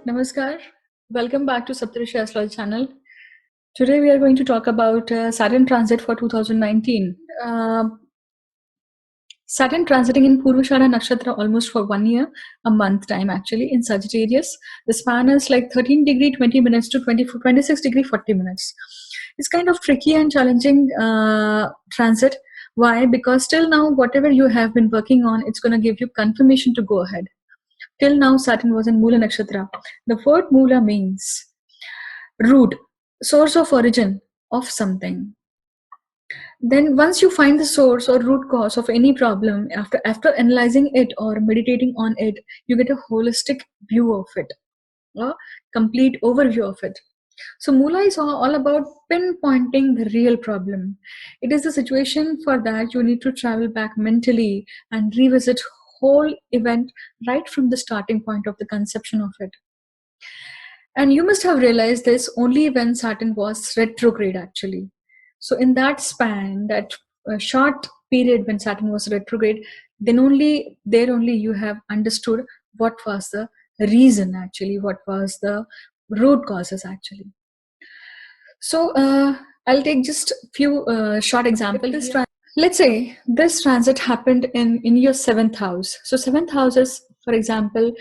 Namaskar. Welcome back to Saptarishis Astrology channel. Today we are going to talk about Saturn transit for 2019. Saturn transiting in Purva Ashadha Nakshatra almost for 1 year, a month time actually in Sagittarius. The span is like 13 degree 20 minutes to 26 degree 40 minutes. It's kind of tricky and challenging transit. Why? Because till now, whatever you have been working on, it's going to give you confirmation to go ahead. Till now, Saturn was in Mool Nakshatra. The word Moola means root, source of origin of something. Then once you find the source or root cause of any problem, after analyzing it or meditating on it, you get a holistic view of it, a complete overview of it. So Moola is all about pinpointing the real problem. It is the situation. For that you need to travel back mentally and revisit whole event right from the starting point of the conception of it. And you must have realized this only when Saturn was retrograde actually. So in that span, that short period when Saturn was retrograde, then only you have understood what was the reason actually, what was the root causes actually. So I'll take just a few short examples. Let's say this transit happened in your 7th house. So 7th house is, for example,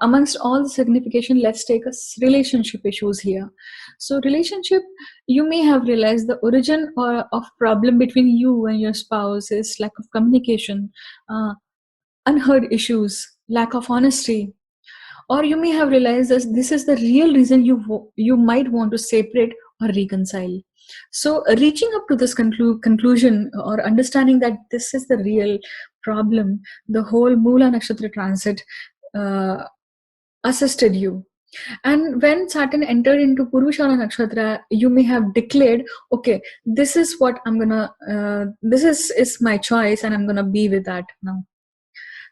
amongst all the signification, let's take a relationship issues here. So relationship, you may have realized the origin of problem between you and your spouse is lack of communication, unheard issues, lack of honesty. Or you may have realized that this is the real reason you might want to separate or reconcile. So reaching up to this conclusion or understanding that this is the real problem, the whole Moola Nakshatra transit assisted you. And when Saturn entered into Purva Ashadha Nakshatra, you may have declared, okay, this is what I'm gonna, this is my choice and I'm gonna be with that now.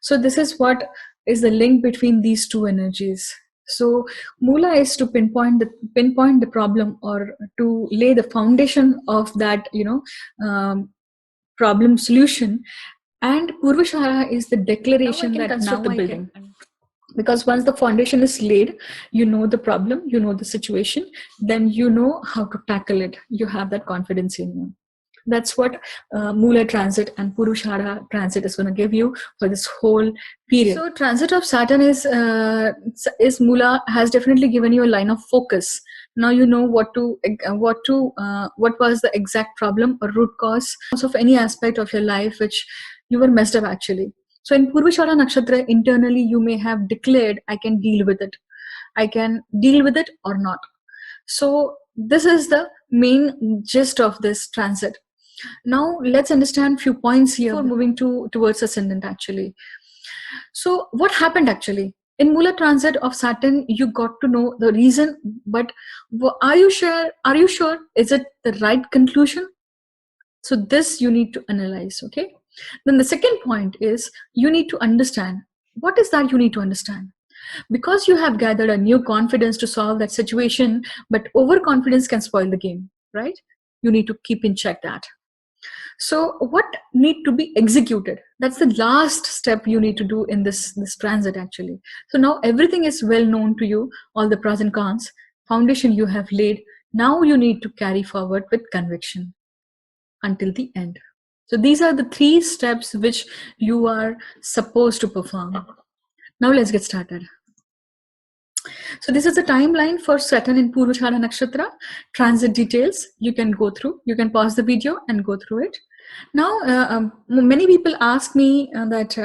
So this is what is the link between these two energies. So Moola is to pinpoint the problem or to lay the foundation of that, problem solution. And Purva Ashadha is the declaration that now the building. Because once the foundation is laid, you know the problem, you know the situation, then you know how to tackle it. You have that confidence in you. That's what Moola transit and Purva Ashadha transit is going to give you for this whole period. So transit of Saturn is Moola has definitely given you a line of focus. Now you know what was the exact problem or root cause of any aspect of your life which you were messed up actually. So in Purva Ashadha Nakshatra, internally you may have declared, I can deal with it. I can deal with it or not. So this is the main gist of this transit. Now let's understand few points here before moving towards ascendant actually. So what happened actually? In Moola transit of Saturn, you got to know the reason, but are you sure? Is it the right conclusion? So this you need to analyze, okay? Then the second point is you need to understand. What is that you need to understand? Because you have gathered a new confidence to solve that situation, but overconfidence can spoil the game, right? You need to keep in check that. So what need to be executed? That's the last step you need to do in this transit actually. So now everything is well known to you, all the pros and cons, foundation you have laid. Now you need to carry forward with conviction until the end. So these are the 3 steps which you are supposed to perform. Now let's get started. So this is the timeline for Saturn in Purva Ashadha Nakshatra. Transit details you can go through. You can pause the video and go through it. Now, many people ask me that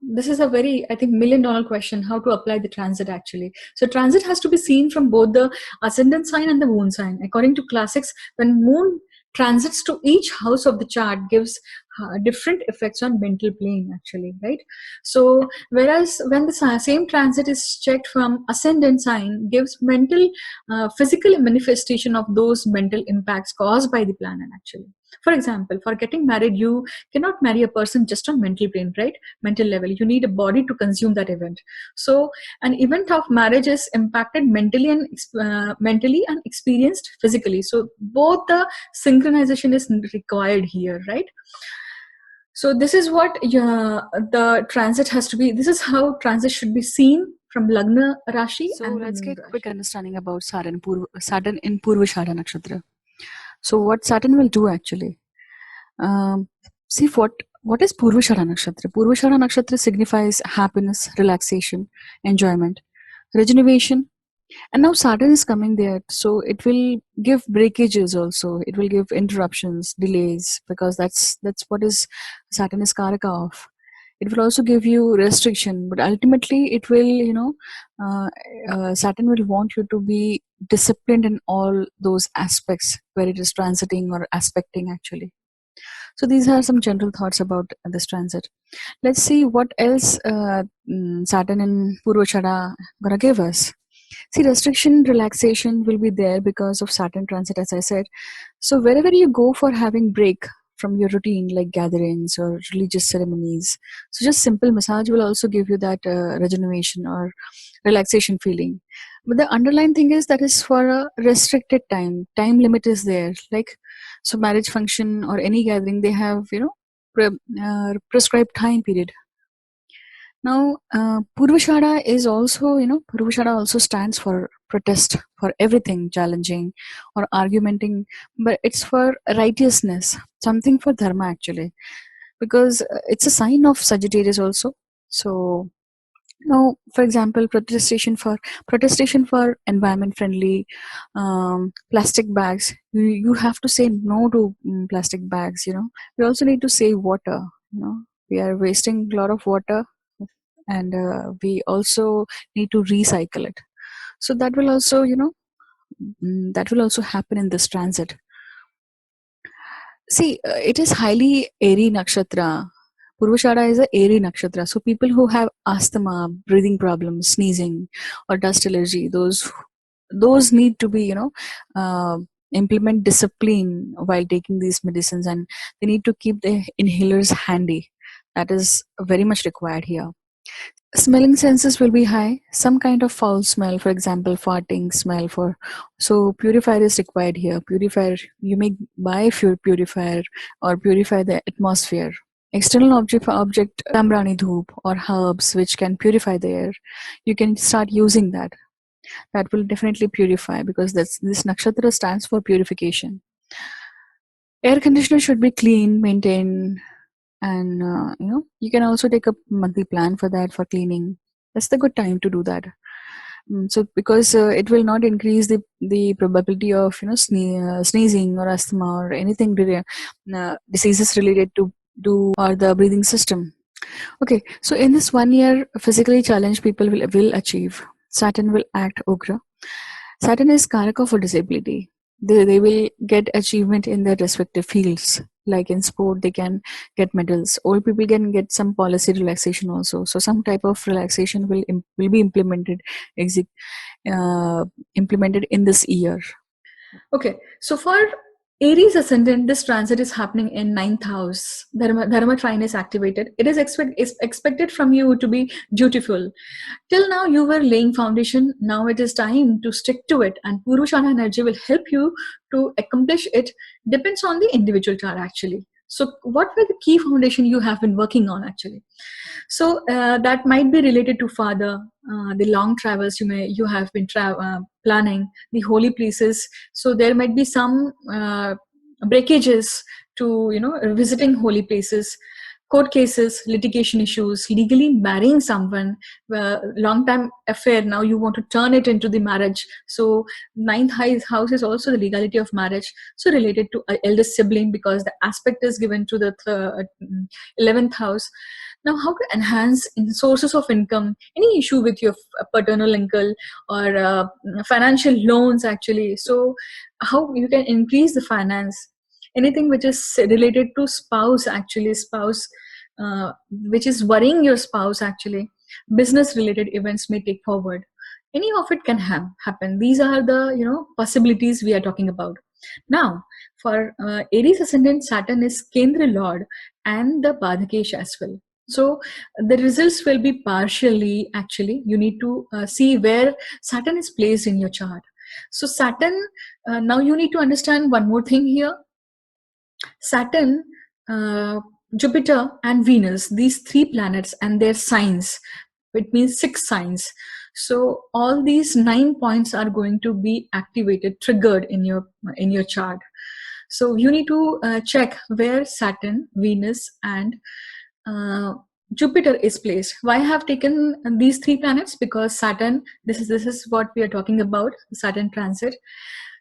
this is a very, I think, $1 million question, how to apply the transit actually. So transit has to be seen from both the ascendant sign and the moon sign. According to classics, when moon transits to each house of the chart gives different effects on mental plane actually, right? So whereas when the same transit is checked from ascendant sign gives mental physical manifestation of those mental impacts caused by the planet actually. For example, for getting married, you cannot marry a person just on mental plane, right? Mental level. You need a body to consume that event. So an event of marriage is impacted mentally and experienced physically. So both the synchronization is required here, right? So this is what the transit has to be. This is how transit should be seen from Lagna Rashi So and the let's Moon get quick Rashi. understanding about Saturn in Purva Ashadha Nakshatra. So what Saturn will do actually? Um, See what is Purva Ashadha Nakshatra? Purva Ashadha Nakshatra signifies happiness, relaxation, enjoyment, regeneration. And now Saturn is coming there, so it will give breakages also. It will give interruptions, delays, because that's what is Saturn is Karaka of. It will also give you restriction, but ultimately it will, uh, Saturn will want you to be disciplined in all those aspects where it is transiting or aspecting actually. So these are some general thoughts about this transit. Let's see what else Saturn and Purvashada gonna give us. See, restriction, relaxation will be there because of Saturn transit, as I said. So wherever you go for having break from your routine, like gatherings or religious ceremonies, so just simple massage will also give you that regeneration or relaxation feeling. But the underlying thing is that is for a restricted time. Time limit is there. Like so, marriage function or any gathering, they have prescribed time period. Now, Purvashada is also, Purvashada also stands for protest, for everything challenging or argumenting, but it's for righteousness, something for dharma actually, because it's a sign of Sagittarius also. So, now, for example, protestation for environment friendly plastic bags. You have to say no to plastic bags. We also need to save water. We are wasting a lot of water and we also need to recycle it, so that will also that will also happen in this transit. See, it is highly airy nakshatra. Purvashada is a airy nakshatra, so people who have asthma, breathing problems, sneezing, or dust allergy, those need to be uh, implement discipline while taking these medicines, and they need to keep the inhalers handy. That is very much required here. Smelling senses will be high. Some kind of foul smell, for example, farting smell. So purifier is required here. Purifier, you may buy a purifier or purify the atmosphere. External object tambrani dhoop or herbs which can purify the air. You can start using that. That will definitely purify because this nakshatra stands for purification. Air conditioner should be clean, maintained, and you can also take a monthly plan for that for cleaning. That's the good time to do that. So because it will not increase the probability of sneezing or asthma or anything diseases related to or the breathing system. Okay, so in this 1 year, physically challenged people will achieve. Saturn will act Ugra. Saturn is Karaka for disability. They will get achievement in their respective fields. Like in sport, they can get medals. Old people can get some policy relaxation also. So some type of relaxation will be exec, uh, implemented in this year. Okay, so for Aries Ascendant, this transit is happening in ninth house. Dharma trine is activated. It is expected from you to be dutiful. Till now, you were laying foundation. Now it is time to stick to it, and Purushana energy will help you to accomplish it. Depends on the individual chart actually. So, what were the key foundation you have been working on actually? So that might be related to father, the long travels you have been planning, the holy places. So there might be some breakages to visiting holy places, court cases, litigation issues, legally marrying someone, long time affair. Now you want to turn it into the marriage. So house is also the legality of marriage. So related to eldest sibling because the aspect is given to the 11th house. Now, how to enhance sources of income? Any issue with your paternal uncle or financial loans, actually? So, how you can increase the finance? Anything which is related to spouse, actually, which is worrying your spouse, actually. Business related events may take forward. Any of it can happen. These are the possibilities we are talking about. Now, for Aries ascendant, Saturn is Kendra Lord and the Badhakesh as well. So the results will be partially, actually. You need to see where Saturn is placed in your chart. So Saturn, now you need to understand one more thing here. Saturn, Jupiter and Venus, these three planets and their signs, it means 6 signs. So all these 9 points are going to be activated, triggered in your chart. So you need to check where Saturn, Venus, and uh, Jupiter is placed. Why I have taken these 3 planets? Because Saturn, this is what we are talking about, Saturn transit.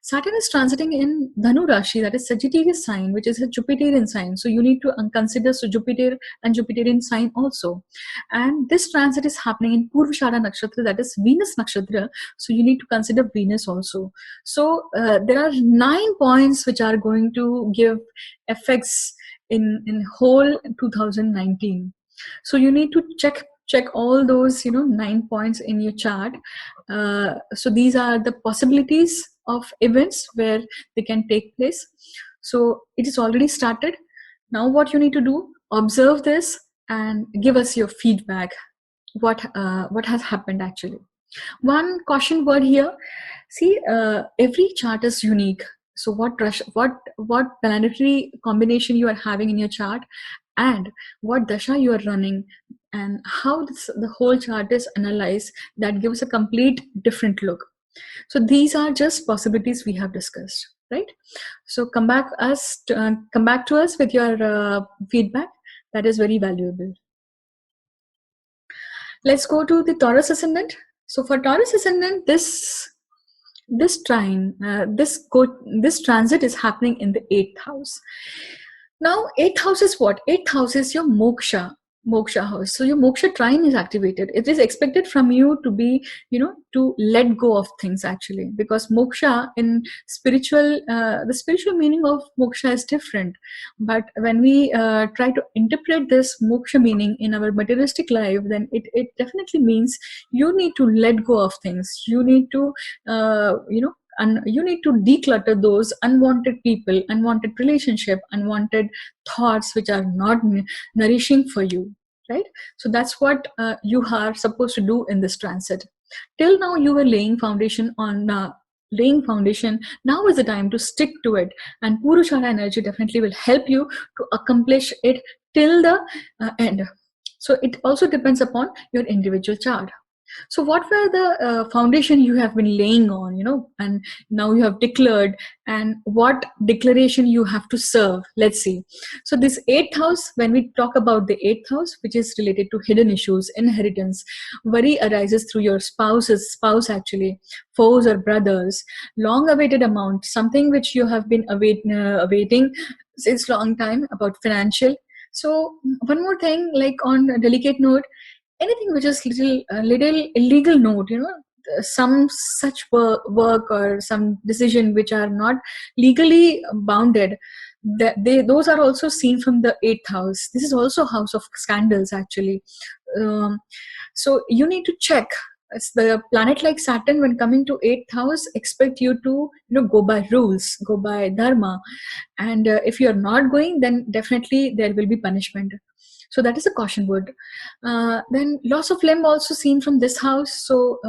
Saturn is transiting in Dhanu Rashi, that is Sagittarius sign, which is a Jupiterian sign. So you need to consider Jupiter and Jupiterian sign also. And this transit is happening in Purva Ashadha Nakshatra, that is Venus Nakshatra. So you need to consider Venus also. So there are 9 points which are going to give effects in whole 2019. So you need to check all those 9 points in your chart. So these are the possibilities of events where they can take place. So it is already started. Now what you need to do, observe this and give us your feedback, what has happened actually. One caution word here. See, every chart is unique. So what planetary combination you are having in your chart, and what dasha you are running, and how the whole chart is analyzed, that gives a complete different look. So these are just possibilities we have discussed, right? So come back to us with your feedback. That is very valuable. Let's go to the Taurus Ascendant. So for Taurus Ascendant, this transit is happening in the 8th house. Now 8th house is what? 8th house is your moksha house. So your moksha trine is activated. It is expected from you to be, to let go of things actually, because moksha in spiritual, the spiritual meaning of moksha is different. But when we try to interpret this moksha meaning in our materialistic life, then it definitely means you need to let go of things. You need to, and you need to declutter those unwanted people, unwanted relationship, unwanted thoughts which are not nourishing for you, right? So that's what you are supposed to do in this transit. Till now you were laying foundation. Now is the time to stick to it, and Purushara energy definitely will help you to accomplish it till the end. So it also depends upon your individual chart. So what were the foundation you have been laying on, and now you have declared, and what declaration you have to serve? Let's see. So this 8th house, when we talk about the 8th house, which is related to hidden issues, inheritance, worry arises through your spouse actually, foes or brothers, long awaited amount, something which you have been awaiting since long time, about financial. So one more thing, like on a delicate note, anything which is little illegal note, some such work or some decision which are not legally bounded, that those are also seen from the 8th house. This is also house of scandals actually. um, so you need to check. It's the planet like Saturn, when coming to 8th house, expect you to go by rules, go by dharma, and if you are not going, then definitely there will be punishment. So that is a caution word. Then loss of limb also seen from this house. So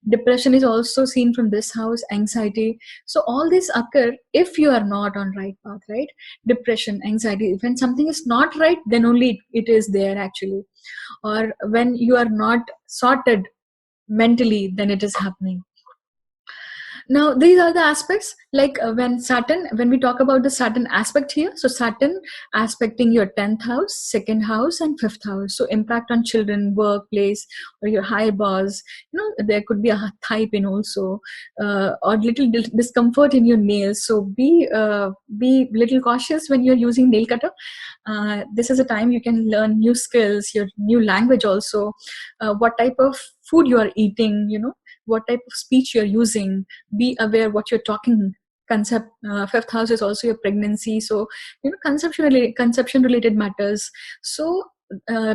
depression is also seen from this house, anxiety. So all these occur if you are not on right path, right? Depression, anxiety, when something is not right, then only it is there actually. Or when you are not sorted mentally, then it is happening. Now these are the aspects, like when we talk about the Saturn aspect here, so Saturn aspecting your 10th house, 2nd house, and 5th house. So impact on children, workplace, or your high boss. There could be a thigh pain also, or little discomfort in your nails. So be little cautious when you're using nail cutter. This is a time you can learn new skills, your new language also. What type of food you are eating, what type of speech you're using, be aware what you're talking. 5th house is also your pregnancy, so conception related matters. So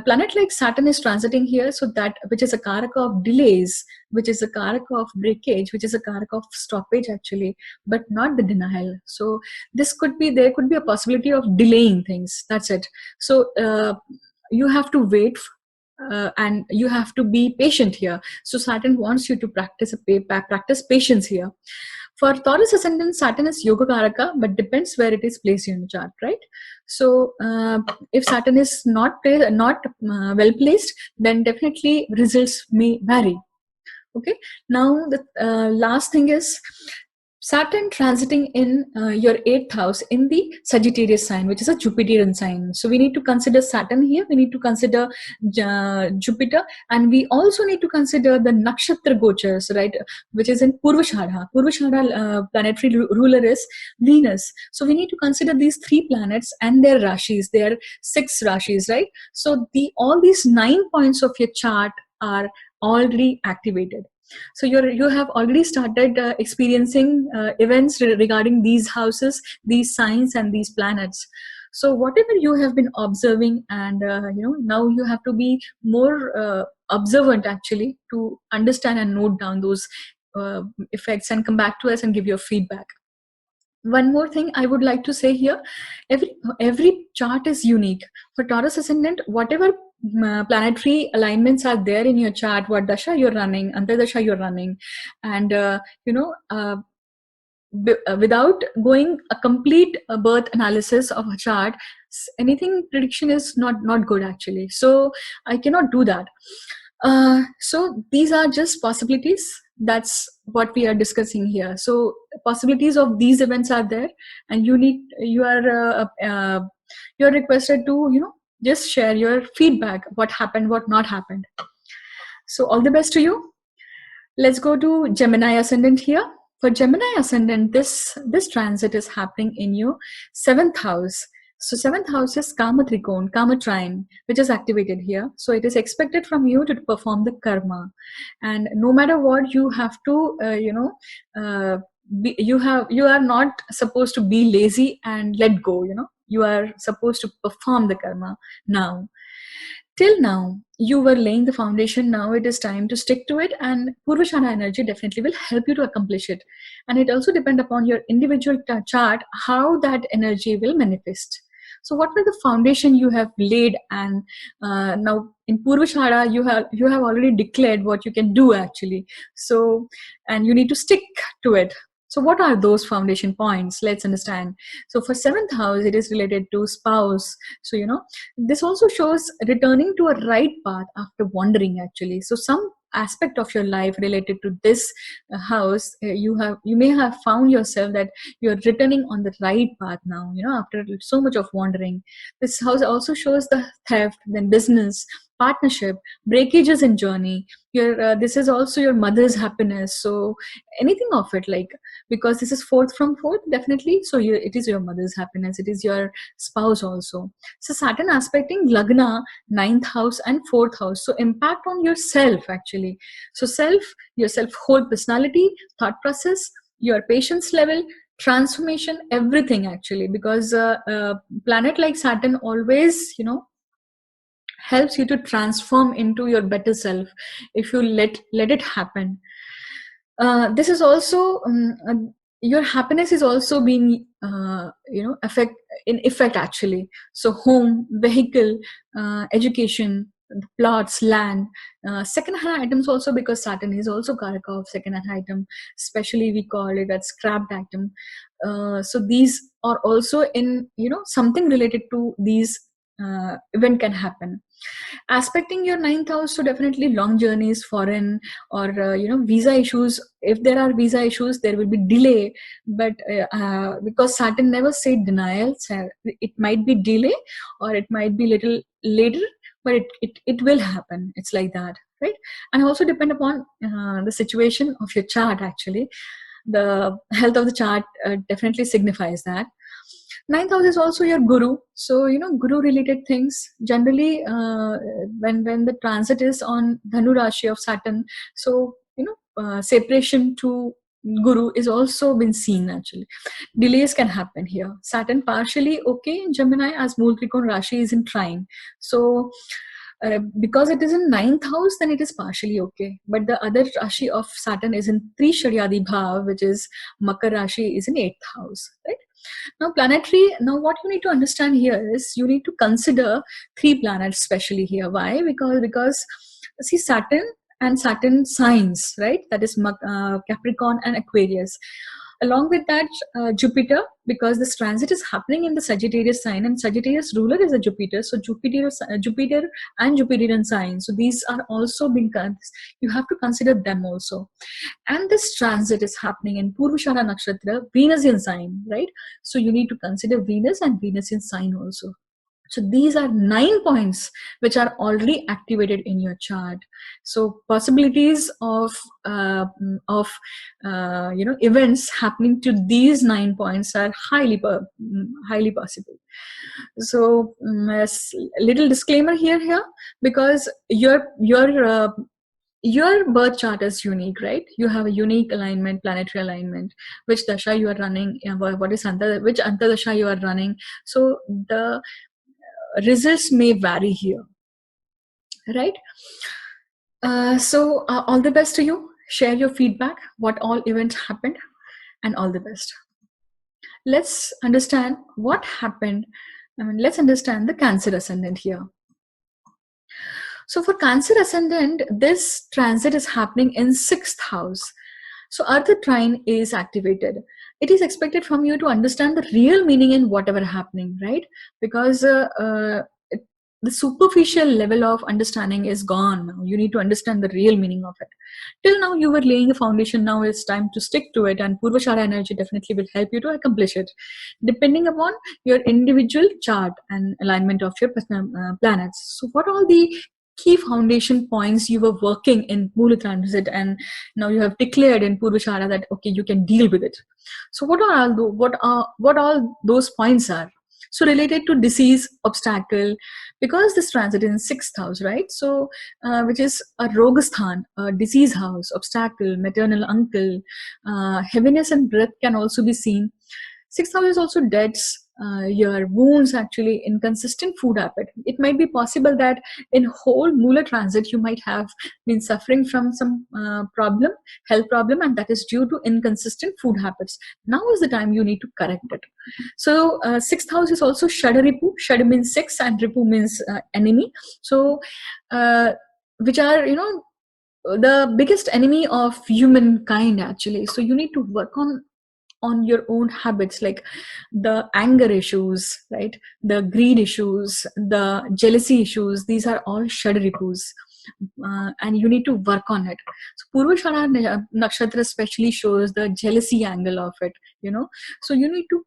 planet like Saturn is transiting here, so that which is a karaka of delays, which is a karaka of breakage, which is a karaka of stoppage actually, but not the denial. So there could be a possibility of delaying things, that's it. So you have to wait, and you have to be patient here. So Saturn wants you to practice patience here. For Taurus Ascendant, Saturn is Yoga Karaka, but depends where it is placed in the chart, right? So if Saturn is not well placed, then definitely results may vary. Okay, now the last thing is Saturn transiting in your 8th house in the Sagittarius sign, which is a Jupiterian sign. So we need to consider Saturn here. We need to consider Jupiter, and we also need to consider the nakshatra gochars, right? Which is in Purva Ashadha. Purva Ashadha planetary ruler is Venus. So we need to consider these 3 planets and their rashis. There are 6 rashis, right? So all these 9 points of your chart are already activated. So you have already started experiencing events regarding these houses, these signs, and these planets. So whatever you have been observing, and now you have to be more observant actually to understand and note down those effects and come back to us and give your feedback. One more thing I would like to say here: every chart is unique. For Taurus ascendant, whatever planetary alignments are there in your chart, what dasha you're running, antardasha you're running, and without going a complete birth analysis of a chart, anything prediction is not good actually. So I cannot do that. So these are just possibilities. That's what we are discussing here. So possibilities of these events are there, and you're requested to just share your feedback, what happened, what not happened. So all the best to you. Let's go to Gemini Ascendant here. For Gemini Ascendant, this transit is happening in your 7th house. So 7th house is Kama Trikon, Kama Trine, which is activated here. So it is expected from you to perform the karma, and no matter what, you have to you are not supposed to be lazy and let go. You are supposed to perform the karma now. Till now, you were laying the foundation. Now it is time to stick to it, and Purvashana energy definitely will help you to accomplish it. And it also depends upon your individual chart how that energy will manifest. So, what were the foundation you have laid? And now in Purvashana, you have already declared what you can do actually. So, and you need to stick to it. So what are those foundation points? Let's understand. So for 7th house, it is related to spouse. So, this also shows returning to a right path after wandering actually. So some aspect of your life related to this house, you may have found yourself that you're returning on the right path now, after so much of wandering. This house also shows the theft, then business, partnership, breakages in journey. This is also your mother's happiness. So anything of it, like, because this is 4th from 4th, definitely. So it is your mother's happiness. It is your spouse also. So Saturn aspecting Lagna, 9th house and 4th house. So impact on yourself actually. So your whole personality, thought process, your patience level, transformation, everything actually. Because planet like Saturn always, helps you to transform into your better self if you let it happen. This is also your happiness is also being effect actually. So home, vehicle, education, plots, land, second-hand items also, because Saturn is also karaka of second-hand item, especially we call it as scrapped item. So these are also in something related to these event can happen. Aspecting your 9th house, so definitely long journeys, foreign, or visa issues. If there are visa issues, there will be delay, but because Saturn never said denial, so it might be delay or it might be little later, but it will happen. It's like that, right? And also depend upon the situation of your chart actually. The health of the chart definitely signifies that. 9th house is also your guru. So guru related things generally, when the transit is on Dhanu Rashi of Saturn, so separation to guru is also been seen actually. Delays can happen here. Saturn partially okay in Gemini as Mool Rashi is in trine. So because it is in 9th house, then it is partially okay. But the other Rashi of Saturn is in Trisharyadi Bhav, which is Makar Rashi is in 8th house, right? Now what you need to understand here is you need to consider 3 planets especially here. Why? Because see, Saturn and Saturn signs, right? That is Capricorn and Aquarius. Along with that, Jupiter, because this transit is happening in the Sagittarius sign, and Sagittarius ruler is a Jupiter. So Jupiter and Jupiterian signs. So these are also being, you have to consider them also. And this transit is happening in Purva Ashadha Nakshatra, Venusian sign, right? So you need to consider Venus and Venusian sign also. So these are 9 points which are already activated in your chart. So possibilities of events happening to these 9 points are highly possible. So little disclaimer here, because your birth chart is unique, right? You have a unique alignment, planetary alignment, which dasha you are running, what is which antardasha you are running. So the results may vary here, right? So all the best to you. Share your feedback, what all events happened, and all the best. Let's understand what happened. Let's understand the Cancer Ascendant here. So for Cancer Ascendant, this transit is happening in 6th house. So Artha trine is activated. It is expected from you to understand the real meaning in whatever happening, right? Because the superficial level of understanding is gone now. You need to understand the real meaning of it. Till now, you were laying a foundation. Now it's time to stick to it. And Purva Ashadha energy definitely will help you to accomplish it, depending upon your individual chart and alignment of your planets. So what are the key foundation points you were working in Mool transit, and now you have declared in Purva Ashadha that okay, you can deal with it. So what all those points are? So related to disease, obstacle, because this transit in 6th house, right? So which is a Rogasthan, a disease house, obstacle, maternal uncle, heaviness and breath can also be seen. 6th house is also debts, your wounds, actually inconsistent food habit. It might be possible that in whole Moola transit you might have been suffering from some health problem, and that is due to inconsistent food habits. Now is the time you need to correct it. So 6th house is also Shada Ripu. Shada means 6 and Ripu means enemy. So which are, the biggest enemy of humankind, actually. So you need to work on your own habits, like the anger issues, right? The greed issues, the jealousy issues. These are all Shadripus. And you need to work on it. So Purva Ashadha Nakshatra especially shows the jealousy angle of it, So you need to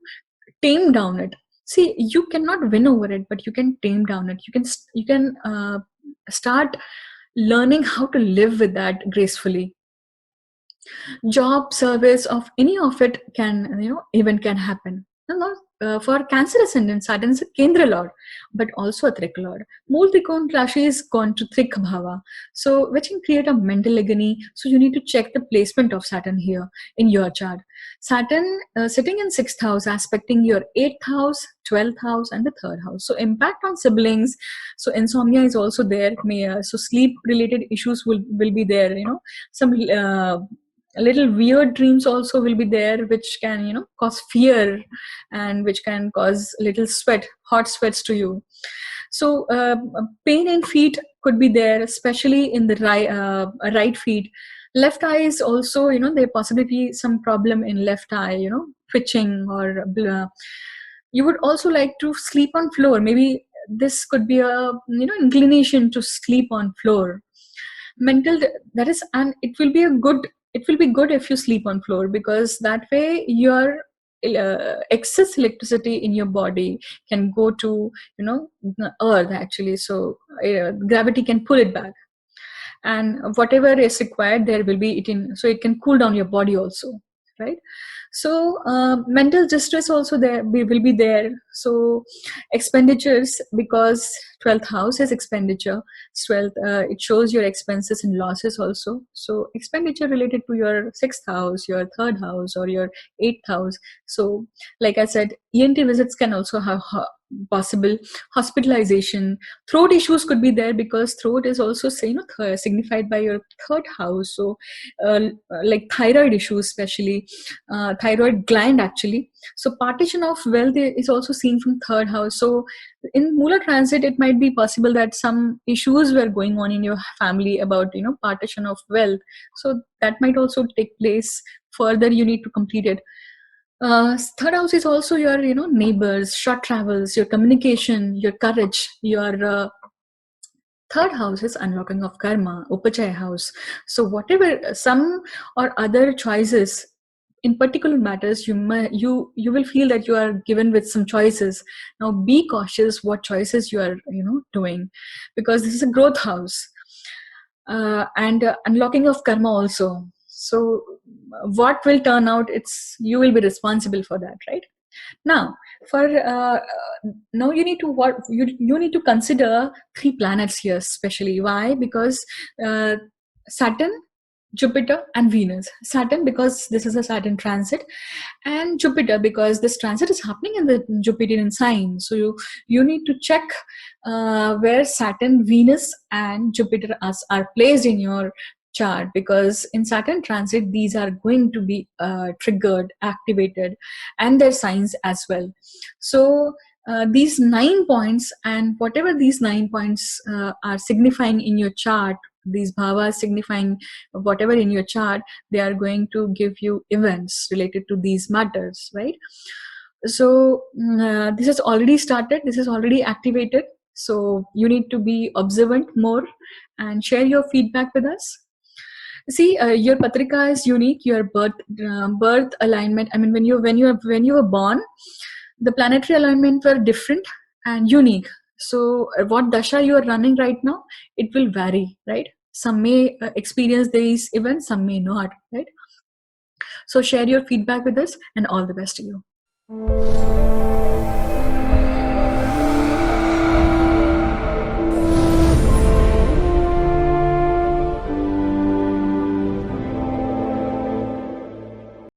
tame down it. See, you cannot win over it, but you can tame down it. You can start learning how to live with that gracefully. Job, service of any of it can, event can happen. For Cancer Ascendant, Saturn is a Kendra Lord, but also a Trik Lord. Mool Trikon Rashi is gone to Trik Bhava, so which can create a mental agony. So you need to check the placement of Saturn here in your chart. Saturn sitting in 6th house, aspecting your 8th house, 12th house, and the 3rd house. So impact on siblings. So insomnia is also there. So sleep related issues will be there. Some little weird dreams also will be there, which can cause fear, and which can cause little hot sweats to you. So pain in feet could be there, especially in the right feet. Left eye is also, there possibly some problem in left eye, twitching, or you would also like to sleep on floor. Maybe this could be a inclination to sleep on floor. Mental, that is, and it will be good if you sleep on floor, because that way your excess electricity in your body can go to earth, actually. So gravity can pull it back, and whatever is required there will be it in, so it can cool down your body also, right? So mental distress also there will be there. So expenditures, because 12th house is expenditure. 12th, it shows your expenses and losses also. So expenditure related to your 6th house, your 3rd house, or your 8th house. So like I said, ENT visits can also possible hospitalization. Throat issues could be there, because throat is also signified by your third house. So like thyroid issues, especially thyroid gland actually. So partition of wealth is also seen from third house. So in Moola transit, it might be possible that some issues were going on in your family about partition of wealth. So that might also take place. Further, you need to complete it. Third house is also your neighbors, short travels, your communication, your courage. Your third house is unlocking of karma, upachaya house. So whatever some or other choices in particular matters, you will feel that you are given with some choices. Now be cautious what choices you are doing, because this is a growth house. And unlocking of karma also. So what will turn out, it's you will be responsible for that, right? Now for now you need to you need to consider three planets here, especially. Why? Because Saturn, Jupiter and Venus. Saturn because this is a Saturn transit, and Jupiter because this transit is happening in the Jupiterian sign. So you need to check where Saturn, Venus and Jupiter are placed in your chart, because in Saturn transit these are going to be triggered, activated, and their signs as well. So these 9 points, and whatever these 9 points are signifying in your chart, these bhavas signifying whatever in your chart, they are going to give you events related to these matters, right? So this has already started, this is already activated. So you need to be observant more and share your feedback with us. See, your patrika is unique. Your birth alignment. I mean, when you were born, the planetary alignment were different and unique. So, what dasha you are running right now, it will vary, right? Some may experience these events, some may not, right? So, share your feedback with us, and all the best to you.